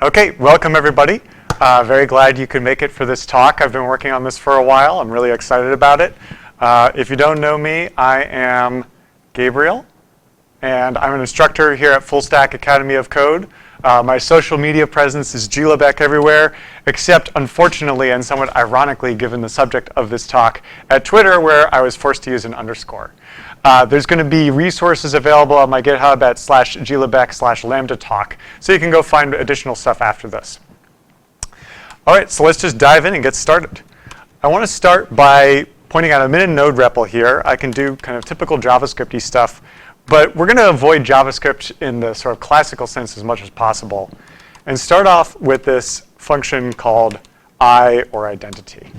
Okay, welcome everybody. Very glad you could make it for this talk. I've been working on this for a while. I'm really excited about it. If you don't know me, I am Gabriel, and I'm an instructor here at Fullstack Academy of Code. My social media presence is GLabeck everywhere, except unfortunately and somewhat ironically, given the subject of this talk, at Twitter, where I was forced to use an underscore. There's going to be resources available on my GitHub at /glabeck/lambda talk, so you can go find additional stuff after this. All right, so let's just dive in and get started. I want to start by pointing out I'm in a node REPL here. I can do kind of typical JavaScript-y stuff, but we're going to avoid JavaScript in the sort of classical sense as much as possible, and start off with this function called I, or identity.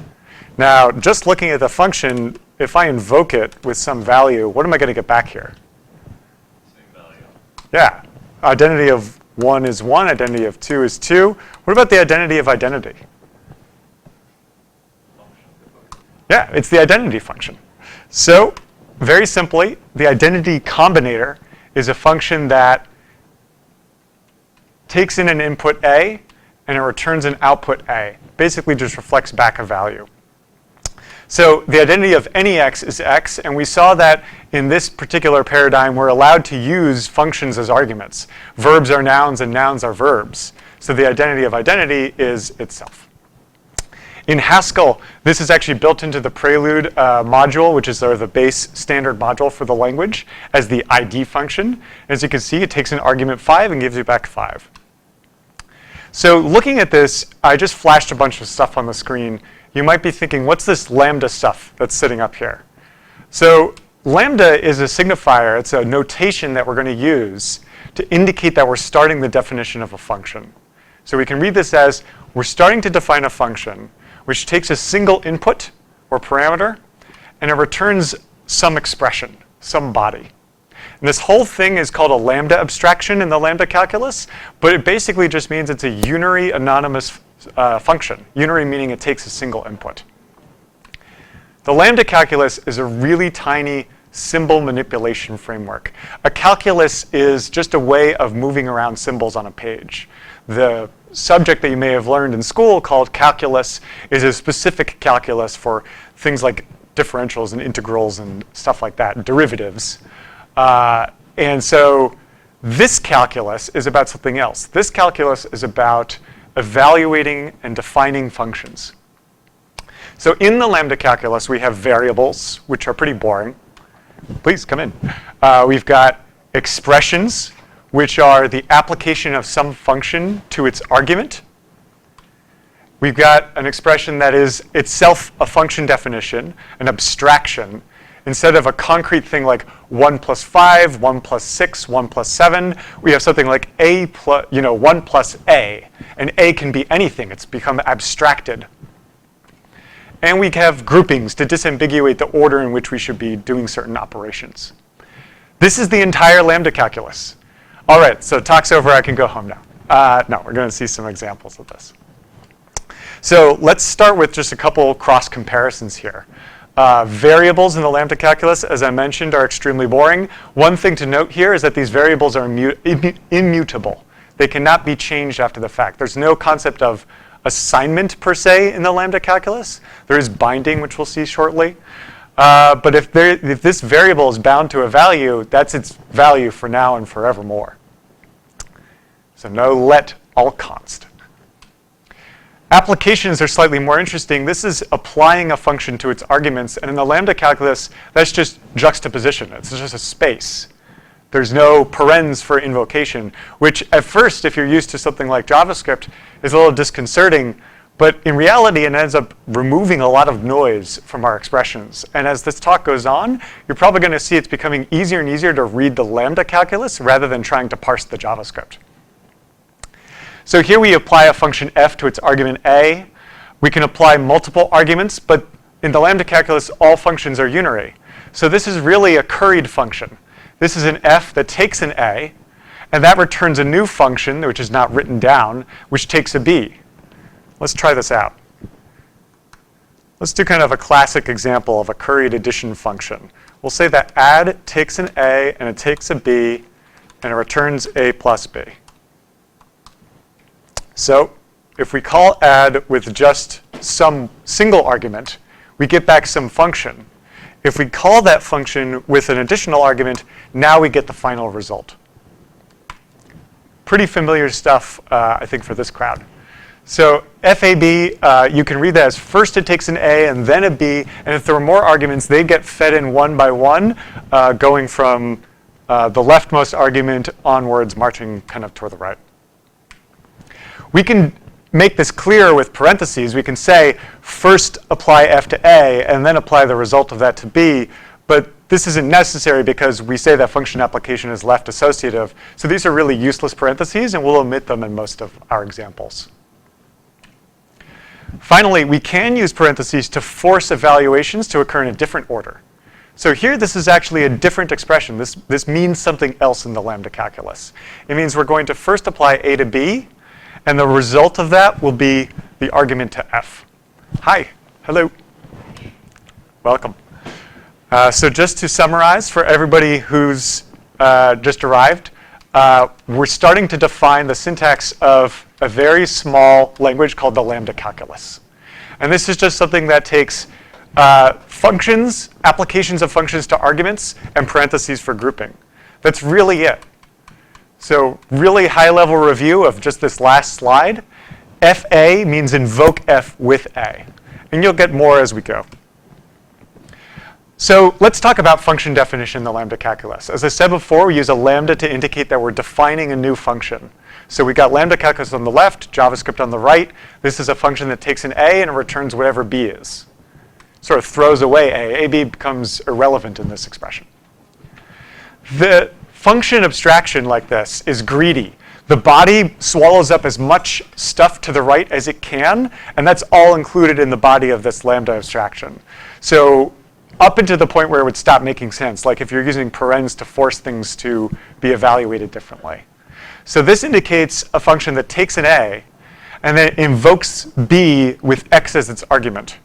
Now, just looking at the function, if I invoke it with some value, what am I going to get back here? Same value. Yeah. Identity of 1 is 1. Identity of 2 is 2. What about the identity of identity? Yeah, it's the identity function. So, very simply, the identity combinator is a function that takes in an input A and it returns an output A. Basically just reflects back a value. So the identity of any x is x, and we saw that in this particular paradigm we're allowed to use functions as arguments. Verbs are nouns and nouns are verbs. So the identity of identity is itself. In Haskell, this is actually built into the Prelude module, which is sort of the base standard module for the language, as the ID function. As you can see, it takes an argument 5 and gives you back 5. So looking at this, I just flashed a bunch of stuff on the screen. You might be thinking, what's this lambda stuff that's sitting up here? So lambda is a signifier. It's a notation that we're going to use to indicate that we're starting the definition of a function. So we can read this as, we're starting to define a function which takes a single input or parameter and it returns some expression, some body. And this whole thing is called a lambda abstraction in the Lambda Calculus, but it basically just means it's a unary anonymous function. Unary meaning it takes a single input. The Lambda Calculus is a really tiny symbol manipulation framework. A calculus is just a way of moving around symbols on a page. The subject that you may have learned in school called calculus is a specific calculus for things like differentials and integrals and stuff like that, derivatives. And so this calculus is about something else. This calculus is about evaluating and defining functions. So in the Lambda Calculus, we have variables, which are pretty boring. Please come in. We've got expressions, which are the application of some function to its argument. We've got an expression that is itself a function definition, an abstraction. Instead of a concrete thing like 1 plus 5, 1 plus 6, 1 plus 7, we have something like a plus, 1 plus a. And a can be anything. It's become abstracted. And we have groupings to disambiguate the order in which we should be doing certain operations. This is the entire Lambda Calculus. All right, so talk's over. I can go home now. No, we're going to see some examples of this. So let's start with just a couple cross comparisons here. Variables in the Lambda Calculus, as I mentioned, are extremely boring. One thing to note here is that these variables are immutable. They cannot be changed after the fact. There's no concept of assignment per se in the Lambda Calculus. There is binding, which we'll see shortly. But if this variable is bound to a value, that's its value for now and forevermore. So no let all const. Applications are slightly more interesting. This is applying a function to its arguments. And in the Lambda Calculus, that's just juxtaposition. It's just a space. There's no parens for invocation, which at first, if you're used to something like JavaScript, is a little disconcerting. But in reality, it ends up removing a lot of noise from our expressions. And as this talk goes on, you're probably going to see it's becoming easier and easier to read the Lambda Calculus rather than trying to parse the JavaScript. So here we apply a function f to its argument a. We can apply multiple arguments, but in the Lambda Calculus, all functions are unary. So this is really a curried function. This is an f that takes an a, and that returns a new function, which is not written down, which takes a b. Let's try this out. Let's do kind of a classic example of a curried addition function. We'll say that add takes an a, and it takes a b, and it returns a plus b. So if we call add with just some single argument, we get back some function. If we call that function with an additional argument, now we get the final result. Pretty familiar stuff, I think, for this crowd. So FAB, you can read that as first it takes an A and then a B, and if there were more arguments, they get fed in one by one, going from the leftmost argument onwards, marching kind of toward the right. We can make this clearer with parentheses. We can say first apply F to A and then apply the result of that to B, but this isn't necessary because we say that function application is left associative. So these are really useless parentheses, and we'll omit them in most of our examples. Finally, we can use parentheses to force evaluations to occur in a different order. So here, this is actually a different expression. This means something else in the Lambda calculus. It means we're going to first apply A to B, and the result of that will be the argument to F. Hi. Hello. Welcome. So just to summarize for everybody who's just arrived, we're starting to define the syntax of a very small language called the Lambda calculus. And this is just something that takes functions, applications of functions to arguments, and parentheses for grouping. That's really it. So really high-level review of just this last slide. FA means invoke F with A. And you'll get more as we go. So let's talk about function definition in the Lambda calculus. As I said before, we use a lambda to indicate that we're defining a new function. So we got Lambda calculus on the left, JavaScript on the right. This is a function that takes an A and it returns whatever B is. Sort of throws away A. AB becomes irrelevant in this expression. The function abstraction like this is greedy. The body swallows up as much stuff to the right as it can, and that's all included in the body of this lambda abstraction. So up into the point where it would stop making sense, like if you're using parens to force things to be evaluated differently. So this indicates a function that takes an A and then invokes B with X as its argument.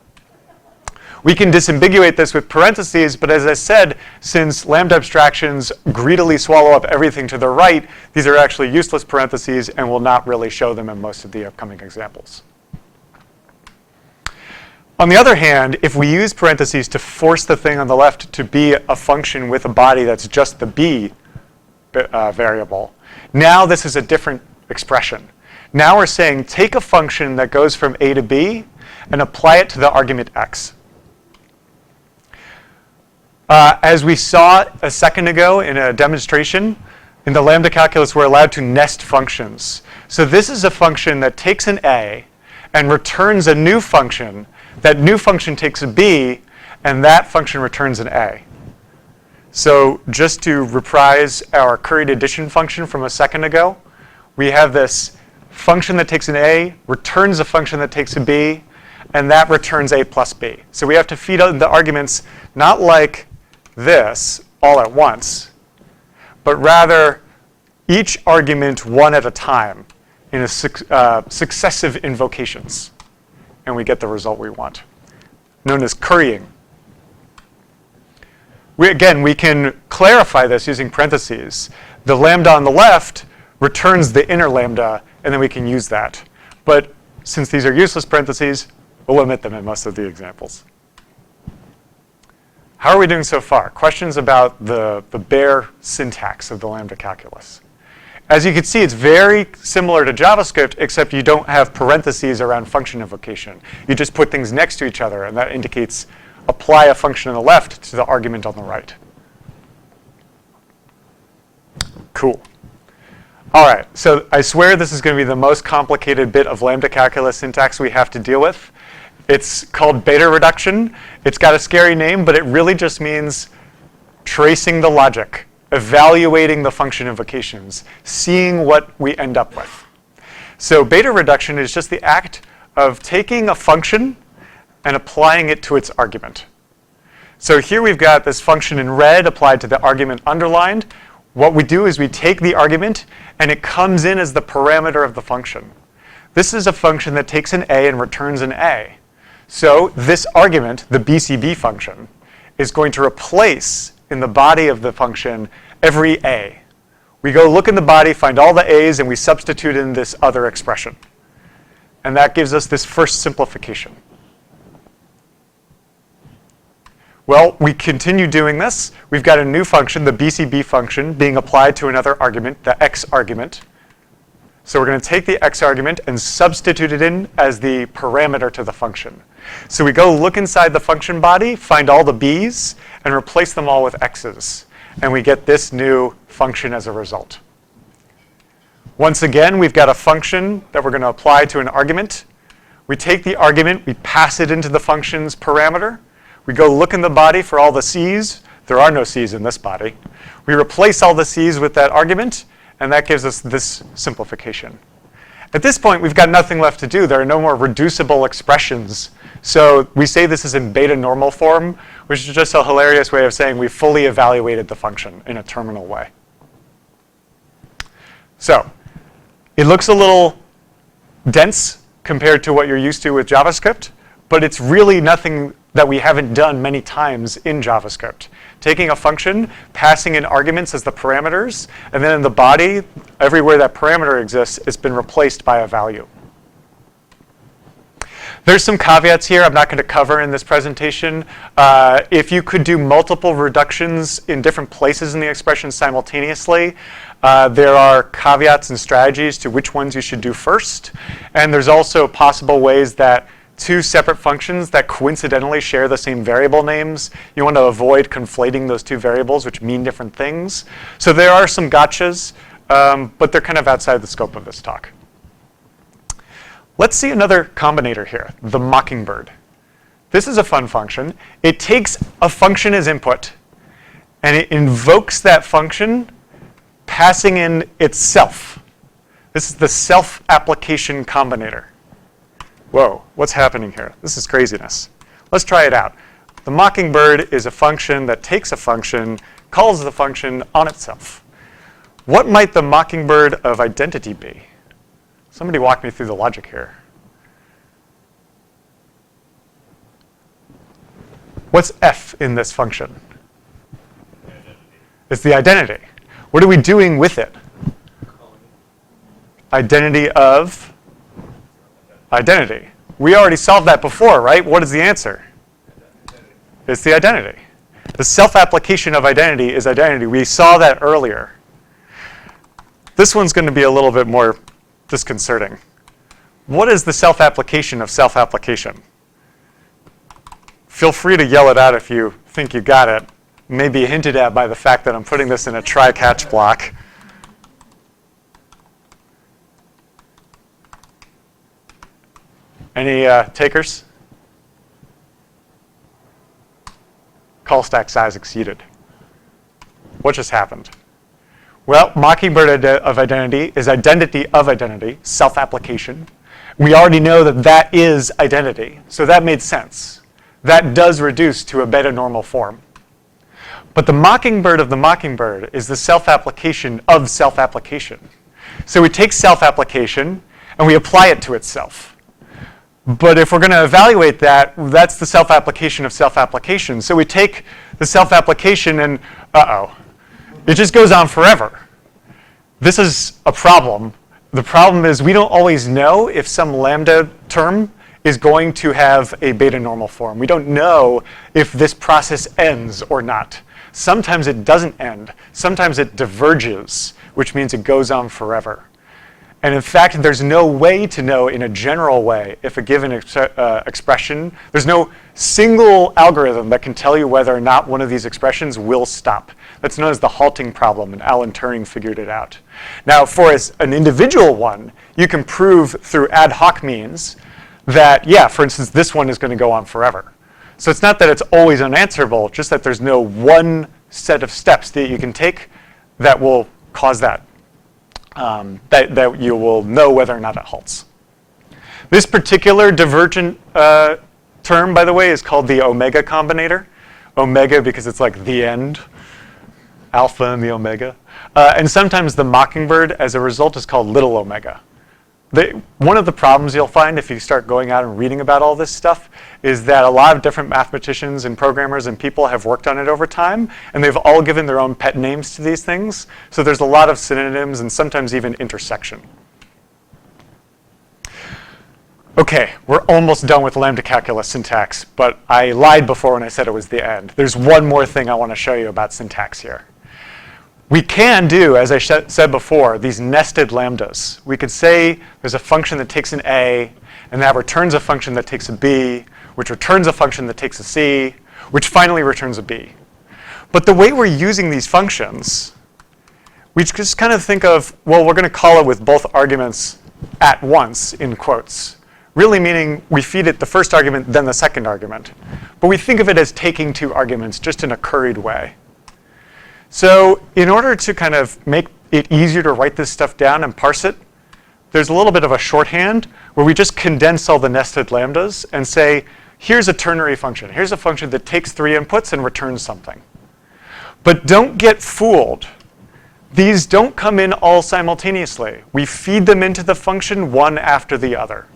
We can disambiguate this with parentheses, but as I said, since lambda abstractions greedily swallow up everything to the right, these are actually useless parentheses and will not really show them in most of the upcoming examples. On the other hand, if we use parentheses to force the thing on the left to be a function with a body that's just the B variable, now this is a different expression. Now we're saying take a function that goes from A to B and apply it to the argument X. As we saw a second ago in a demonstration, in the Lambda calculus, we're allowed to nest functions. So this is a function that takes an A and returns a new function. That new function takes a B, and that function returns an A. So just to reprise our curried addition function from a second ago, we have this function that takes an A, returns a function that takes a B, and that returns A plus B. So we have to feed out the arguments not like this all at once, but rather each argument one at a time in a successive invocations. And we get the result we want, known as currying. Again, we can clarify this using parentheses. The lambda on the left returns the inner lambda, and then we can use that. But since these are useless parentheses, we'll omit them in most of the examples. How are we doing so far? Questions about the bare syntax of the Lambda calculus. As you can see, it's very similar to JavaScript, except you don't have parentheses around function invocation. You just put things next to each other, and that indicates apply a function on the left to the argument on the right. Cool. All right, so I swear this is going to be the most complicated bit of Lambda calculus syntax we have to deal with. It's called beta reduction. It's got a scary name, but it really just means tracing the logic, evaluating the function invocations, seeing what we end up with. So beta reduction is just the act of taking a function and applying it to its argument. So here we've got this function in red applied to the argument underlined. What we do is we take the argument, and it comes in as the parameter of the function. This is a function that takes an A and returns an A. So this argument, the BCB function, is going to replace in the body of the function every A. We go look in the body, find all the A's, and we substitute in this other expression. And that gives us this first simplification. Well, we continue doing this. We've got a new function, the BCB function, being applied to another argument, the x argument. So we're going to take the x argument and substitute it in as the parameter to the function. So we go look inside the function body, find all the b's, and replace them all with x's. And we get this new function as a result. Once again, we've got a function that we're going to apply to an argument. We take the argument, we pass it into the function's parameter. We go look in the body for all the c's. There are no c's in this body. We replace all the c's with that argument, and that gives us this simplification. At this point, we've got nothing left to do. There are no more reducible expressions. So we say this is in beta normal form, which is just a hilarious way of saying we fully evaluated the function in a terminal way. So it looks a little dense compared to what you're used to with JavaScript, but it's really nothing that we haven't done many times in JavaScript. Taking a function, passing in arguments as the parameters, and then in the body, everywhere that parameter exists, it's been replaced by a value. There's some caveats here I'm not going to cover in this presentation. If you could do multiple reductions in different places in the expression simultaneously, there are caveats and strategies to which ones you should do first. And there's also possible ways that two separate functions that coincidentally share the same variable names, you want to avoid conflating those two variables, which mean different things. So there are some gotchas, but they're kind of outside the scope of this talk. Let's see another combinator here, the Mockingbird. This is a fun function. It takes a function as input, and it invokes that function, passing in itself. This is the self-application combinator. Whoa, what's happening here? This is craziness. Let's try it out. The Mockingbird is a function that takes a function, calls the function on itself. What might the Mockingbird of identity be? Somebody walk me through the logic here. What's f in this function? It's the identity. What are we doing with it? Identity of identity. We already solved that before, right? What is the answer? It's the identity. The self-application of identity is identity. We saw that earlier. This one's going to be a little bit more disconcerting. What is the self-application of self-application? Feel free to yell it out if you think you got it. Maybe hinted at by the fact that I'm putting this in a try-catch block. Any takers? Call stack size exceeded. What just happened? Well, Mockingbird of identity is identity of identity, self-application. We already know that that is identity, so that made sense. That does reduce to a beta normal form. But the Mockingbird of the Mockingbird is the self-application of self-application. So we take self-application and we apply it to itself. But if we're going to evaluate that, that's the self-application of self-application. So we take the self-application and, it just goes on forever. This is a problem. The problem is we don't always know if some lambda term is going to have a beta normal form. We don't know if this process ends or not. Sometimes it doesn't end. Sometimes it diverges, which means it goes on forever. And in fact, there's no way to know in a general way if a given expression, there's no single algorithm that can tell you whether or not one of these expressions will stop. That's known as the halting problem, and Alan Turing figured it out. Now, for an individual one, you can prove through ad hoc means that, yeah, for instance, this one is going to go on forever. So it's not that it's always unanswerable, just that there's no one set of steps that you can take that will cause that. That you will know whether or not it halts. This particular divergent term, by the way, is called the omega combinator. Omega because it's like the end, alpha and the omega. And sometimes the Mockingbird, as a result, is called little omega. One of the problems you'll find if you start going out and reading about all this stuff is that a lot of different mathematicians and programmers and people have worked on it over time, and they've all given their own pet names to these things. So there's a lot of synonyms and sometimes even intersection. Okay, we're almost done with Lambda Calculus syntax, but I lied before when I said it was the end. There's one more thing I want to show you about syntax here. We can do, as I said before, these nested lambdas. We could say there's a function that takes an A, and that returns a function that takes a B, which returns a function that takes a C, which finally returns a B. But the way we're using these functions, we just kind of think of, well, we're going to call it with both arguments at once, in quotes. Really meaning we feed it the first argument, then the second argument. But we think of it as taking two arguments, just in a curried way. So in order to kind of make it easier to write this stuff down and parse it, there's a little bit of a shorthand where we just condense all the nested lambdas and say, here's a ternary function. Here's a function that takes 3 inputs and returns something. But don't get fooled. These don't come in all simultaneously. We feed them into the function one after the other.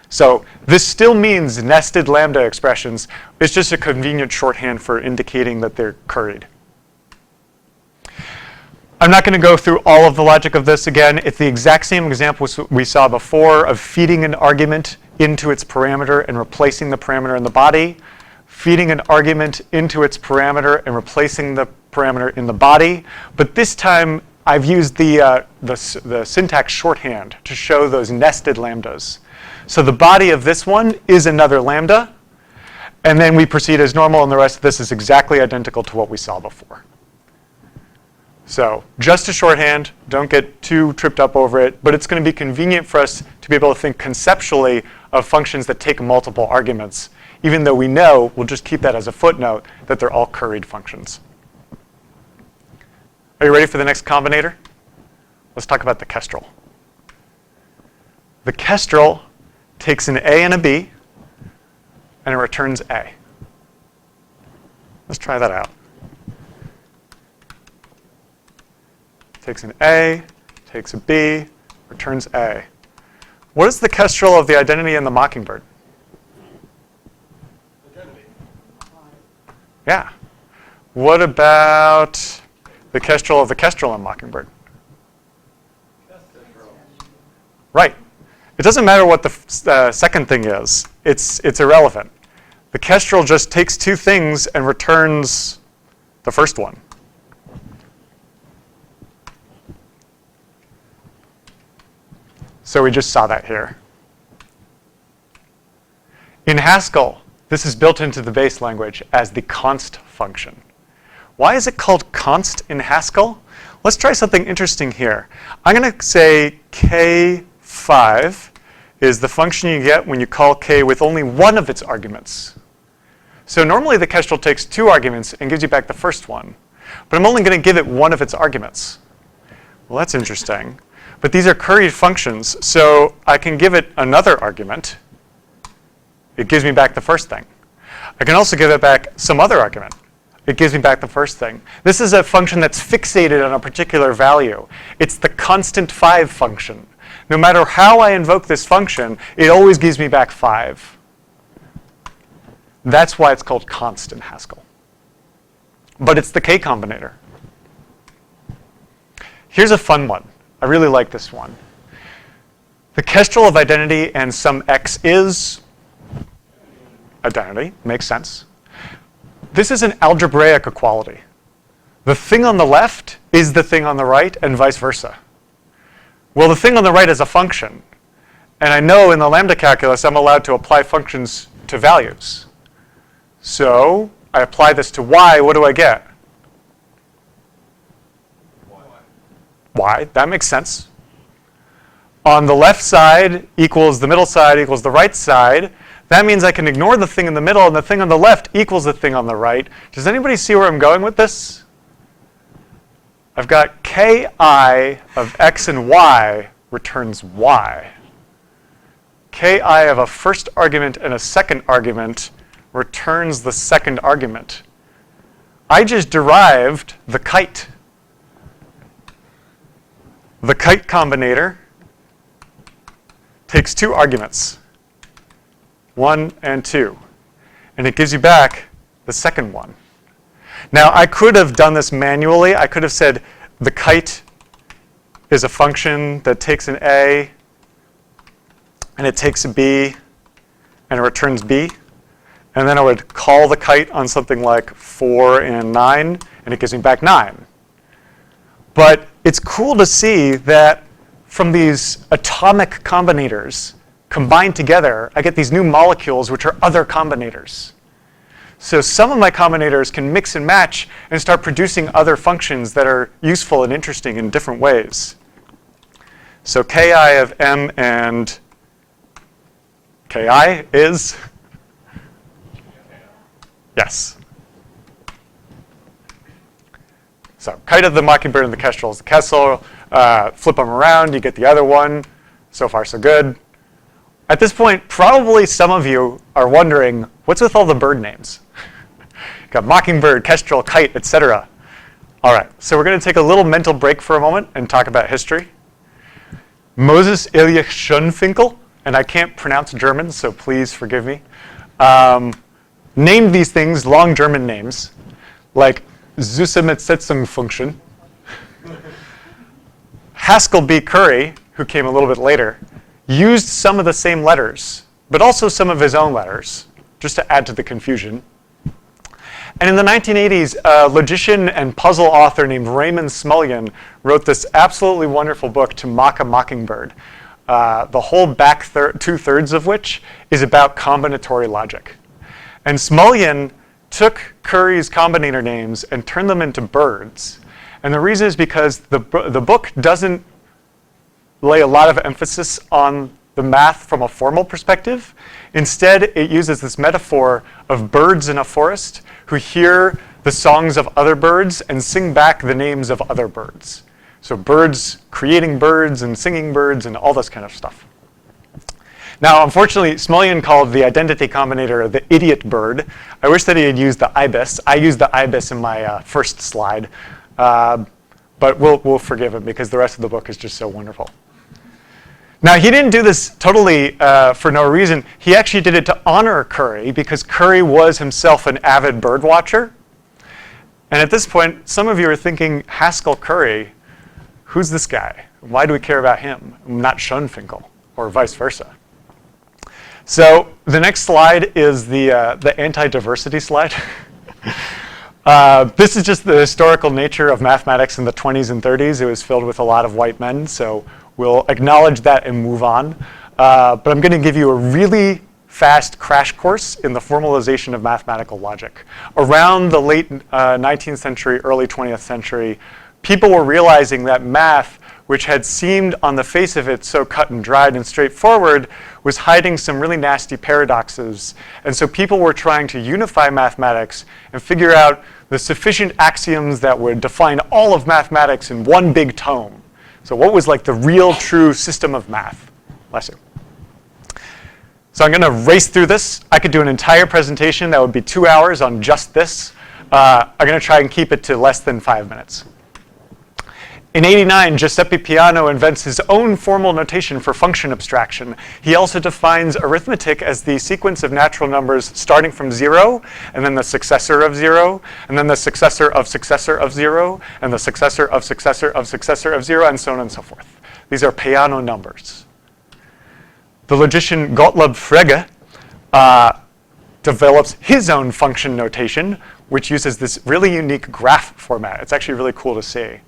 So this still means nested lambda expressions. It's just a convenient shorthand for indicating that they're curried. I'm not going to go through all of the logic of this again. It's the exact same example we saw before of feeding an argument into its parameter and replacing the parameter in the body, feeding an argument into its parameter and replacing the parameter in the body. But this time, I've used the syntax shorthand to show those nested lambdas. So the body of this one is another lambda. And then we proceed as normal, and the rest of this is exactly identical to what we saw before. So just a shorthand. Don't get too tripped up over it. But it's going to be convenient for us to be able to think conceptually of functions that take multiple arguments, even though we know, we'll just keep that as a footnote, that they're all curried functions. Are you ready for the next combinator? Let's talk about the Kestrel. The Kestrel takes an A and a B, and it returns A. Let's try that out. Takes an A, takes a B, returns A. What is the Kestrel of the identity in the Mockingbird? Identity. Yeah. What about the Kestrel of the Kestrel in Mockingbird? Right. It doesn't matter what the second thing is. It's irrelevant. The Kestrel just takes two things and returns the first one. So we just saw that here. In Haskell, this is built into the base language as the const function. Why is it called const in Haskell? Let's try something interesting here. I'm going to say k5 is the function you get when you call k with only one of its arguments. So normally the Kestrel takes 2 arguments and gives you back the first one. But I'm only going to give it one of its arguments. Well, that's interesting. But these are curried functions, so I can give it another argument. It gives me back the first thing. I can also give it back some other argument. It gives me back the first thing. This is a function that's fixated on a particular value. It's the constant 5 function. No matter how I invoke this function, it always gives me back 5. That's why it's called const in Haskell. But it's the K combinator. Here's a fun one. I really like this one. The Kestrel of identity and some x is identity. Makes sense. This is an algebraic equality. The thing on the left is the thing on the right, and vice versa. Well, the thing on the right is a function. And I know in the Lambda calculus, I'm allowed to apply functions to values. So I apply this to y. What do I get? Y. That makes sense. On the left side equals the middle side equals the right side. That means I can ignore the thing in the middle, and the thing on the left equals the thing on the right. Does anybody see where I'm going with this? I've got ki of x and y returns y. Ki of a first argument and a second argument returns the second argument. I just derived the kite. The kite combinator takes 2 arguments, 1 and 2, and it gives you back the second one. Now, I could have done this manually. I could have said the kite is a function that takes an A and it takes a B, and it returns B. And then I would call the kite on something like 4 and 9, and it gives me back 9. But it's cool to see that from these atomic combinators combined together, I get these new molecules which are other combinators. So some of my combinators can mix and match and start producing other functions that are useful and interesting in different ways. So ki of m and ki is? Yes. So kite of the Mockingbird and the Kestrel is the Kestrel. Flip them around, you get the other one. So far, so good. At this point, probably some of you are wondering, what's with all the bird names? Got Mockingbird, Kestrel, kite, etc. All right, so we're going to take a little mental break for a moment and talk about history. Moses Ilyich Schönfinkel, and I can't pronounce German, so please forgive me, named these things long German names, like Zusammensetzungsfunction. Haskell B. Curry, who came a little bit later, used some of the same letters, but also some of his own letters, just to add to the confusion. And in the 1980s, a logician and puzzle author named Raymond Smullyan wrote this absolutely wonderful book to mock a Mockingbird, the whole back 2/3 of which is about combinatory logic. And Smullyan took Curry's combinator names and turned them into birds. And the reason is because the book doesn't lay a lot of emphasis on the math from a formal perspective. Instead, it uses this metaphor of birds in a forest who hear the songs of other birds and sing back the names of other birds. So birds creating birds and singing birds and all this kind of stuff. Now, unfortunately, Smullyan called the identity combinator the idiot bird. I wish that he had used the ibis. I used the ibis in my first slide. But we'll forgive him because the rest of the book is just so wonderful. Now, he didn't do this totally for no reason. He actually did it to honor Curry because Curry was himself an avid bird watcher. And at this point, some of you are thinking, Haskell Curry, who's this guy? Why do we care about him, not Schönfinkel, or vice versa? So the next slide is the anti-diversity slide. This is just the historical nature of mathematics in the 20s and 30s. It was filled with a lot of white men, so we'll acknowledge that and move on. But I'm going to give you a really fast crash course in the formalization of mathematical logic. Around the late 19th century, early 20th century, people were realizing that math, which had seemed on the face of it so cut and dried and straightforward, was hiding some really nasty paradoxes. And so people were trying to unify mathematics and figure out the sufficient axioms that would define all of mathematics in one big tome. So what was like the real true system of math? Bless you. So I'm going to race through this. I could do an entire presentation that would be 2 hours on just this. I'm going to try and keep it to less than 5 minutes. In '89, Giuseppe Peano invents his own formal notation for function abstraction. He also defines arithmetic as the sequence of natural numbers starting from 0, and then the successor of 0, and then the successor of successor of 0, and the successor of successor of successor of 0, and so on and so forth. These are Peano numbers. The logician Gottlob Frege develops his own function notation, which uses this really unique graph format. It's actually really cool to see.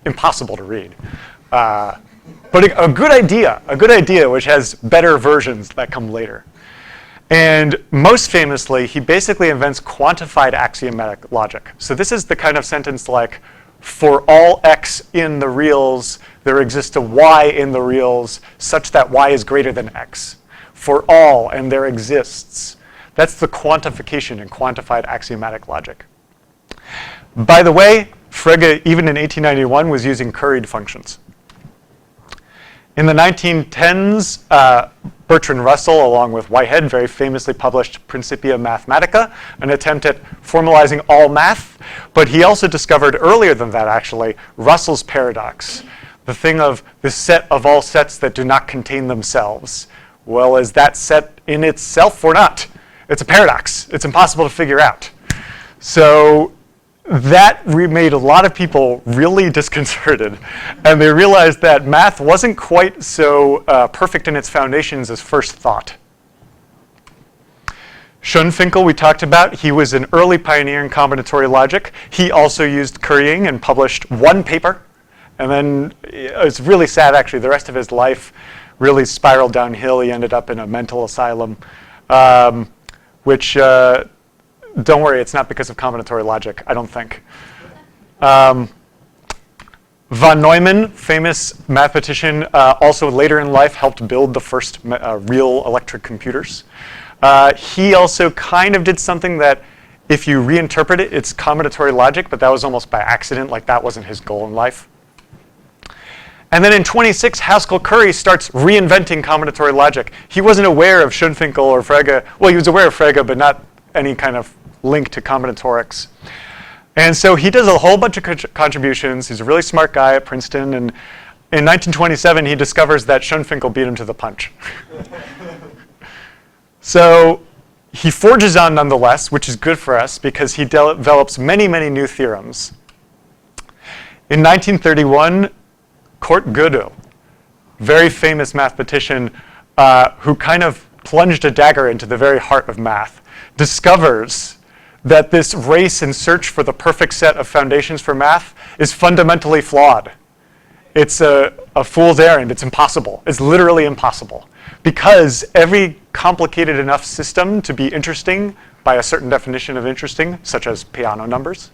Impossible to read. But a good idea which has better versions that come later. And most famously, he basically invents quantified axiomatic logic. So this is the kind of sentence like, for all x in the reals, there exists a y in the reals such that y is greater than x. For all, and there exists. That's the quantification in quantified axiomatic logic. By the way, Frege, even in 1891, was using curried functions. In the 1910s, Bertrand Russell, along with Whitehead, very famously published Principia Mathematica, an attempt at formalizing all math. But he also discovered earlier than that, actually, Russell's paradox, the thing of the set of all sets that do not contain themselves. Well, is that set in itself or not? It's a paradox. It's impossible to figure out. So that made a lot of people really disconcerted. And they realized that math wasn't quite so perfect in its foundations as first thought. Schoenfinkel, we talked about, he was an early pioneer in combinatorial logic. He also used currying and published one paper. And then it's really sad, actually. The rest of his life really spiraled downhill. He ended up in a mental asylum, which, don't worry, it's not because of combinatorial logic, I don't think. Von Neumann, famous mathematician, also later in life helped build the first real electric computers. He also kind of did something that, if you reinterpret it, it's combinatorial logic, but that was almost by accident, like that wasn't his goal in life. And then in 26, Haskell Curry starts reinventing combinatorial logic. He wasn't aware of Schoenfinkel or Frege. Well, he was aware of Frege, but not any kind of link to combinatorics. And so he does a whole bunch of contributions. He's a really smart guy at Princeton. And in 1927, he discovers that Schoenfinkel beat him to the punch. So he forges on nonetheless, which is good for us because he develops many, many new theorems. In 1931, Kurt Gödel, very famous mathematician who kind of plunged a dagger into the very heart of math, discovers that this race and search for the perfect set of foundations for math is fundamentally flawed. It's a fool's errand. It's impossible. It's literally impossible. Because every complicated enough system to be interesting by a certain definition of interesting, such as piano numbers,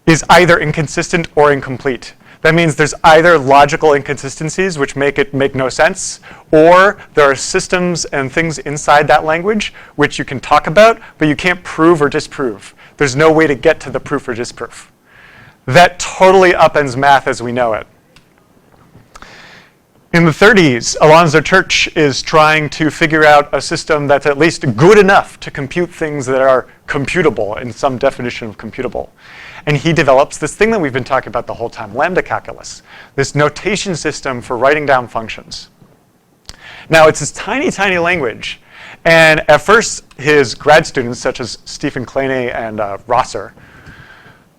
is either inconsistent or incomplete. That means there's either logical inconsistencies, which make it make no sense, or there are systems and things inside that language which you can talk about, but you can't prove or disprove. There's no way to get to the proof or disproof. That totally upends math as we know it. In the 30s, Alonzo Church is trying to figure out a system that's at least good enough to compute things that are computable in some definition of computable. And he develops this thing that we've been talking about the whole time, Lambda Calculus, this notation system for writing down functions. Now, it's this tiny, tiny language. And at first, his grad students, such as Stephen Kleene and Rosser,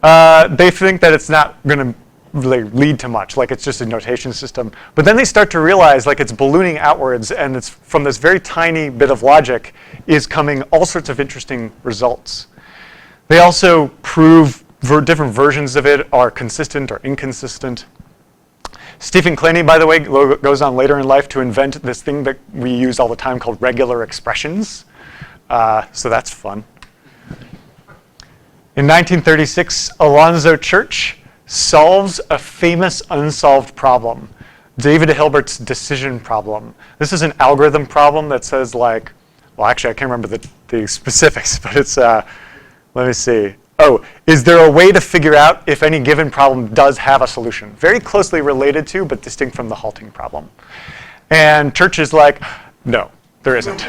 they think that it's not going to really lead to much, like it's just a notation system. But then they start to realize like it's ballooning outwards, and it's from this very tiny bit of logic is coming all sorts of interesting results. They also prove different versions of it are consistent or inconsistent. Stephen Kleene, by the way, goes on later in life to invent this thing that we use all the time called regular expressions. So that's fun. In 1936, Alonzo Church solves a famous unsolved problem, David Hilbert's decision problem. This is an algorithm problem that says like, well, actually, I can't remember the specifics, but it's, let me see. Oh, is there a way to figure out if any given problem does have a solution? Very closely related to, but distinct from the halting problem. And Church is like, no, there isn't.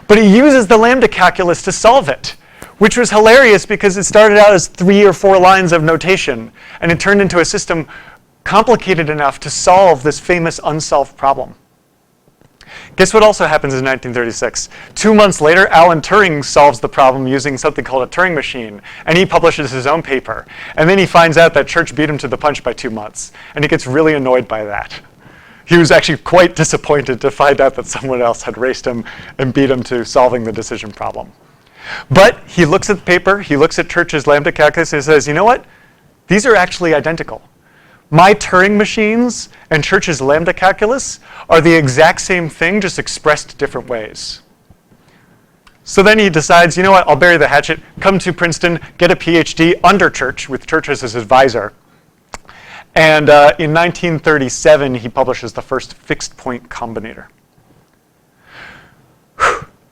But he uses the Lambda calculus to solve it, which was hilarious because it started out as 3 or 4 lines of notation, and it turned into a system complicated enough to solve this famous unsolved problem. Guess what also happens in 1936? 2 months later, Alan Turing solves the problem using something called a Turing machine, and he publishes his own paper. And then he finds out that Church beat him to the punch by 2 months, and he gets really annoyed by that. He was actually quite disappointed to find out that someone else had raced him and beat him to solving the decision problem. But he looks at the paper, he looks at Church's Lambda calculus, and he says, you know what? These are actually identical. My Turing machines and Church's Lambda calculus are the exact same thing, just expressed different ways. So then he decides, you know what, I'll bury the hatchet, come to Princeton, get a PhD under Church, with Church as his advisor. And in 1937, he publishes the first fixed point combinator.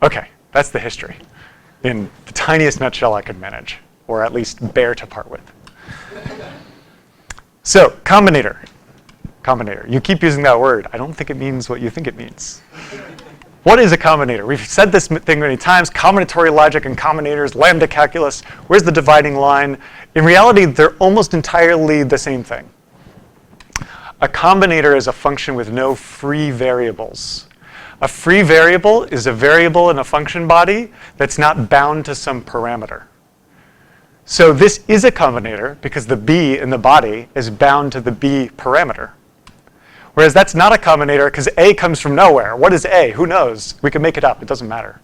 Okay, that's the history in the tiniest nutshell I could manage, or at least bear to part with. So, combinator. Combinator. You keep using that word. I don't think it means what you think it means. What is a combinator? We've said this thing many times, combinatorial logic and combinators, Lambda calculus. Where's the dividing line? In reality, they're almost entirely the same thing. A combinator is a function with no free variables. A free variable is a variable in a function body that's not bound to some parameter. So this is a combinator because the b in the body is bound to the b parameter. Whereas that's not a combinator because a comes from nowhere. What is a? Who knows? We can make it up. It doesn't matter.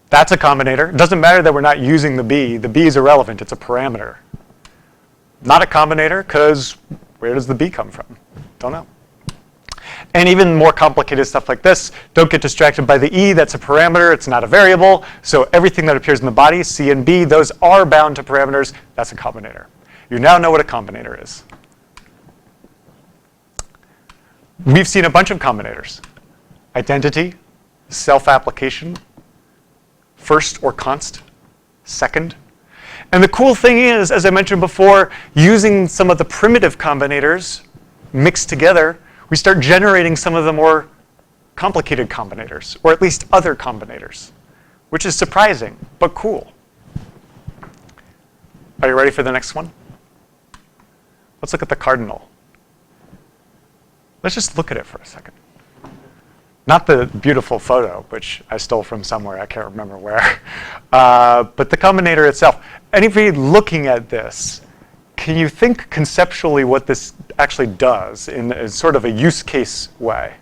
That's a combinator. It doesn't matter that we're not using the b. The b is irrelevant. It's a parameter. Not a combinator because where does the b come from? Don't know. And even more complicated stuff like this, don't get distracted by the e. That's a parameter. It's not a variable. So everything that appears in the body, c and b, those are bound to parameters. That's a combinator. You now know what a combinator is. We've seen a bunch of combinators. Identity, self-application, first or const, second. And the cool thing is, as I mentioned before, using some of the primitive combinators mixed together, we start generating some of the more complicated combinators, or at least other combinators, which is surprising, but cool. Are you ready for the next one? Let's look at the cardinal. Let's just look at it for a second. Not the beautiful photo, which I stole from somewhere, I can't remember where, but the combinator itself. Anybody looking at this, can you think conceptually what this actually does in a sort of a use case way?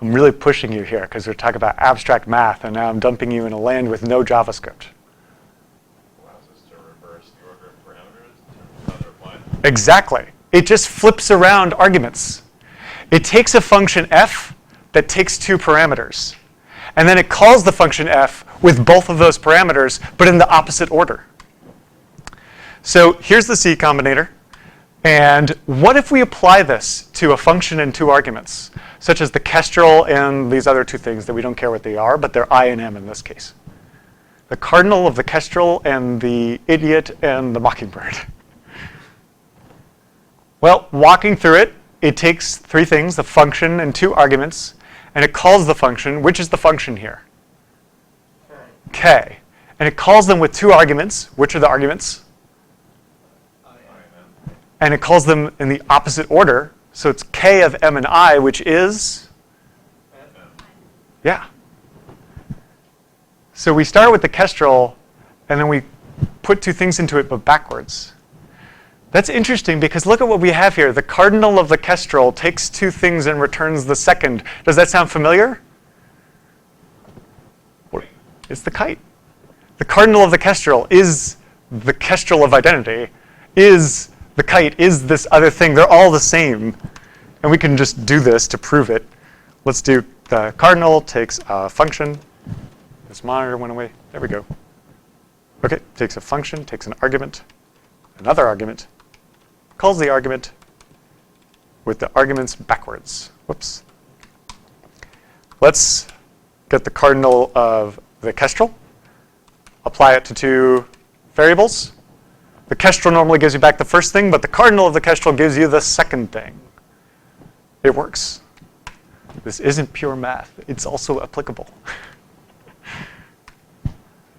I'm really pushing you here because we're talking about abstract math, and now I'm dumping you in a land with no JavaScript. Allows us to reverse the order of parameters in terms of how they're applied. Exactly. It just flips around arguments. It takes a function f that takes two parameters. And then it calls the function f with both of those parameters, but in the opposite order. So here's the C combinator. And what if we apply this to a function and two arguments, such as the Kestrel and these other two things that we don't care what they are, but they're I and M in this case. The cardinal of the Kestrel and the idiot and the Mockingbird. Well, walking through it, it takes three things, the function and two arguments, and it calls the function. Which is the function here? K. And it calls them with two arguments. Which are the arguments? And it calls them in the opposite order. So it's K of M and I, which is? Yeah. So we start with the Kestrel, and then we put two things into it, but backwards. That's interesting because look at what we have here. The cardinal of the Kestrel takes two things and returns the second. Does that sound familiar? It's the kite. The cardinal of the Kestrel is the Kestrel of identity, is the kite, is this other thing. They're all the same. And we can just do this to prove it. Let's do the cardinal takes a function. This monitor went away. There we go. OK, takes a function, takes an argument, another argument, calls the argument with the arguments backwards. Whoops. Let's get the cardinal of the Kestrel, apply it to two variables. The Kestrel normally gives you back the first thing, but the cardinal of the Kestrel gives you the second thing. It works. This isn't pure math. It's also applicable.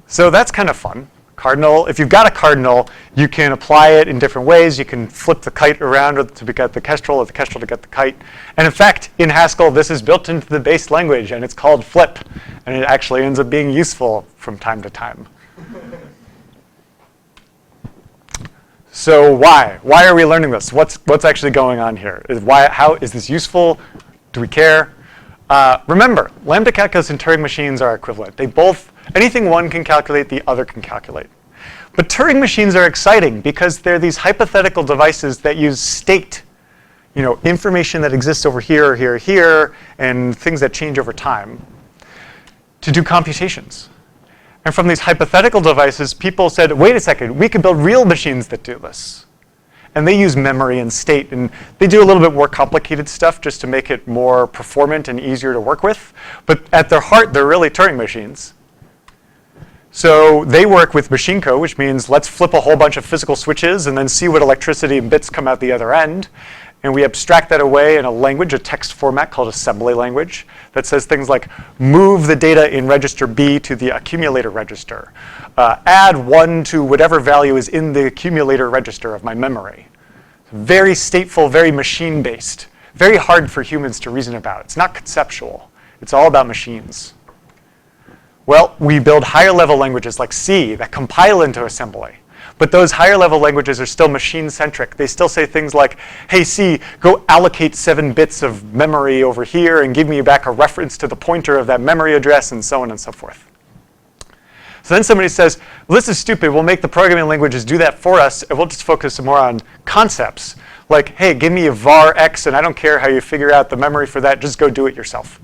So that's kind of fun. Cardinal, if you've got a cardinal, you can apply it in different ways. You can flip the kite around to get the Kestrel, or the Kestrel to get the kite. And in fact, in Haskell, this is built into the base language, and it's called flip. And it actually ends up being useful from time to time. So why? Why are we learning this? What's actually going on here? How is this useful? Do we care? Remember, Lambda Calculus and Turing Machines are equivalent. They both, anything one can calculate, the other can calculate. But Turing Machines are exciting because they're these hypothetical devices that use state, information that exists over here, here, here, and things that change over time to do computations. And from these hypothetical devices, people said, wait a second, we could build real machines that do this. And they use memory and state, and they do a little bit more complicated stuff just to make it more performant and easier to work with. But at their heart, they're really Turing machines. So they work with machine code, which means let's flip a whole bunch of physical switches and then see what electricity and bits come out the other end. And we abstract that away in a language, a text format called assembly language that says things like move the data in register B to the accumulator register. Add 1 to whatever value is in the accumulator register of my memory. very stateful, very machine-based, very hard for humans to reason about. It's not conceptual. It's all about machines. Well, we build higher level languages like C that compile into assembly. But those higher level languages are still machine-centric. They still say things like, hey, C, go allocate 7 bits of memory over here and give me back a reference to the pointer of that memory address, and so on and so forth. So then somebody says, well, this is stupid. We'll make the programming languages do that for us, and we'll just focus more on concepts. Like, hey, give me a var x, and I don't care how you figure out the memory for that. Just go do it yourself.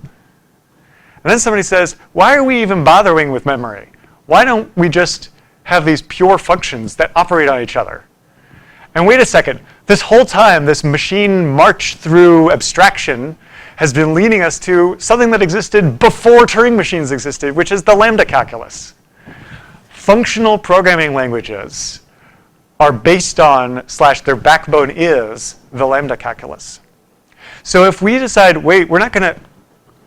And then somebody says, why are we even bothering with memory? Why don't we just have these pure functions that operate on each other? And wait a second. This whole time, this machine march through abstraction has been leading us to something that existed before Turing machines existed, which is the Lambda Calculus. Functional programming languages are based on, / their backbone is, the Lambda Calculus. So if we decide, wait, we're not going to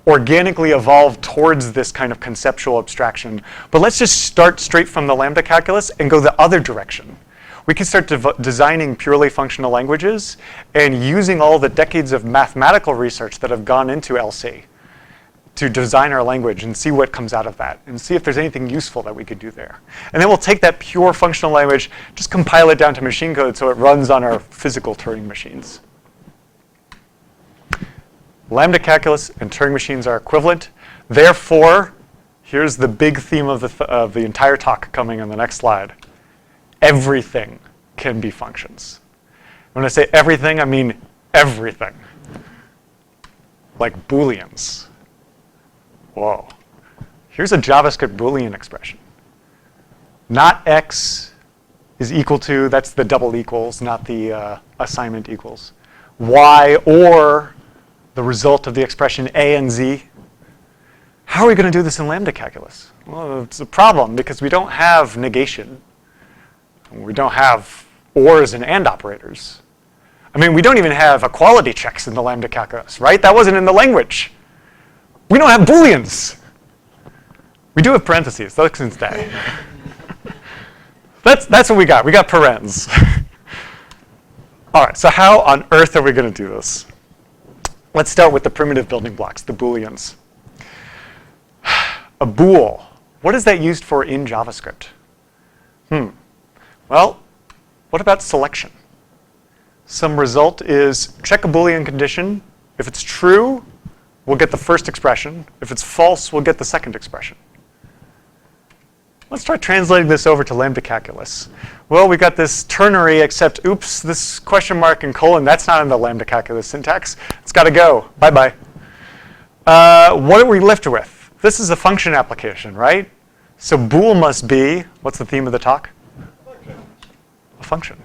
organically evolve towards this kind of conceptual abstraction, but let's just start straight from the Lambda Calculus and go the other direction. We can start designing purely functional languages and using all the decades of mathematical research that have gone into LC to design our language and see what comes out of that and see if there's anything useful that we could do there. And then we'll take that pure functional language, just compile it down to machine code so it runs on our physical Turing machines. Lambda calculus and Turing machines are equivalent. Therefore, here's the big theme of the entire talk coming on the next slide. Everything can be functions. When I say everything, I mean everything. Like Booleans. Whoa. Here's a JavaScript Boolean expression. Not x is equal to, that's the double equals, not the assignment equals. Y or the result of the expression a and z. How are we going to do this in Lambda calculus? Well, it's a problem because we don't have negation. We don't have ors and operators. I mean, we don't even have equality checks in the Lambda calculus, right? That wasn't in the language. We don't have Booleans. We do have parentheses. Those can stay. That's what we got. We got parens. All right, so how on earth are we going to do this? Let's start with the primitive building blocks, the Booleans. A bool. What is that used for in JavaScript? Well, what about selection? Some result is check a Boolean condition. If it's true, we'll get the first expression. If it's false, we'll get the second expression. Let's try translating this over to Lambda calculus. Well, we got this ternary, except, oops, this question mark and colon, that's not in the Lambda calculus syntax. It's got to go. Bye-bye. What are we left with? This is a function application, right? So bool must be, what's the theme of the talk? A function.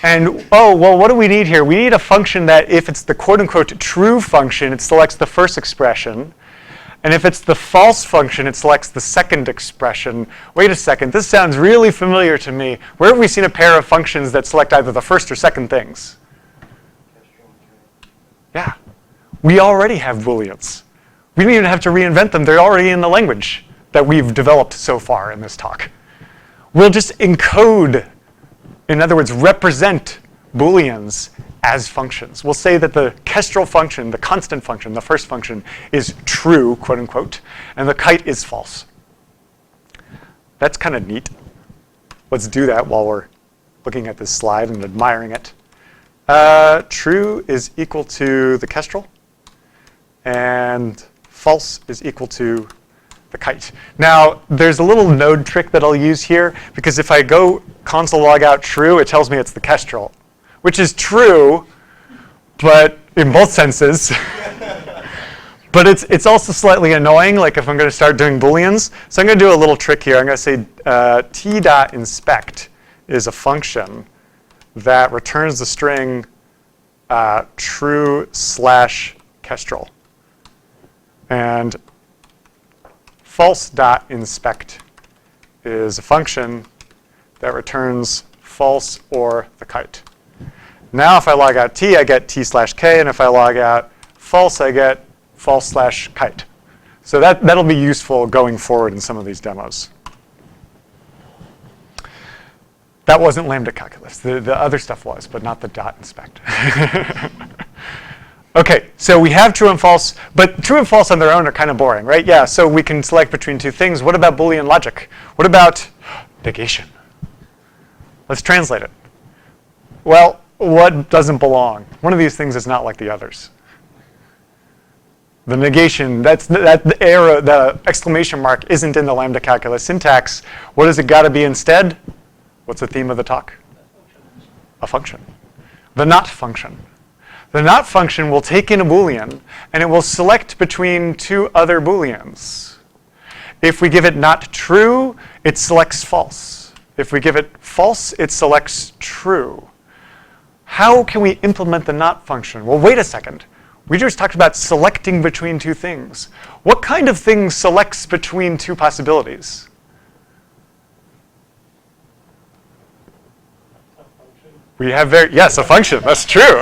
And, oh, well, what do we need here? We need a function that if it's the quote-unquote true function, it selects the first expression. And if it's the false function, it selects the second expression. Wait a second, this sounds really familiar to me. Where have we seen a pair of functions that select either the first or second things? Yeah, we already have Booleans. We don't even have to reinvent them. They're already in the language that we've developed so far in this talk. We'll just encode, in other words, represent Booleans as functions. We'll say that the Kestrel function, the constant function, the first function, is true, quote unquote, and the kite is false. That's kind of neat. Let's do that while we're looking at this slide and admiring it. True is equal to the Kestrel, and false is equal to the kite. Now, there's a little node trick that I'll use here, because if I go console log out true, it tells me it's the Kestrel, which is true, but in both senses. But it's also slightly annoying, like if I'm going to start doing Booleans. So I'm going to do a little trick here. I'm going to say t.inspect is a function that returns the string true/Kestrel. And false.inspect is a function that returns false or the kite. Now if I log out t, I get t/k, and if I log out false, I get false/kite. So that'll be useful going forward in some of these demos. That wasn't Lambda Calculus. The other stuff was, but not the dot inspect. Okay, so we have true and false, but true and false on their own are kind of boring, right? Yeah, so we can select between two things. What about Boolean logic? What about negation? Let's translate it. Well, what doesn't belong? One of these things is not like the others. The negation, the arrow, the exclamation mark isn't in the Lambda Calculus syntax. What has it got to be instead? What's the theme of the talk? A function. The not function. The not function will take in a Boolean, and it will select between two other Booleans. If we give it not true, it selects false. If we give it false, it selects true. How can we implement the not function? Well, wait a second. We just talked about selecting between two things. What kind of thing selects between two possibilities? We have yes, a function, that's true.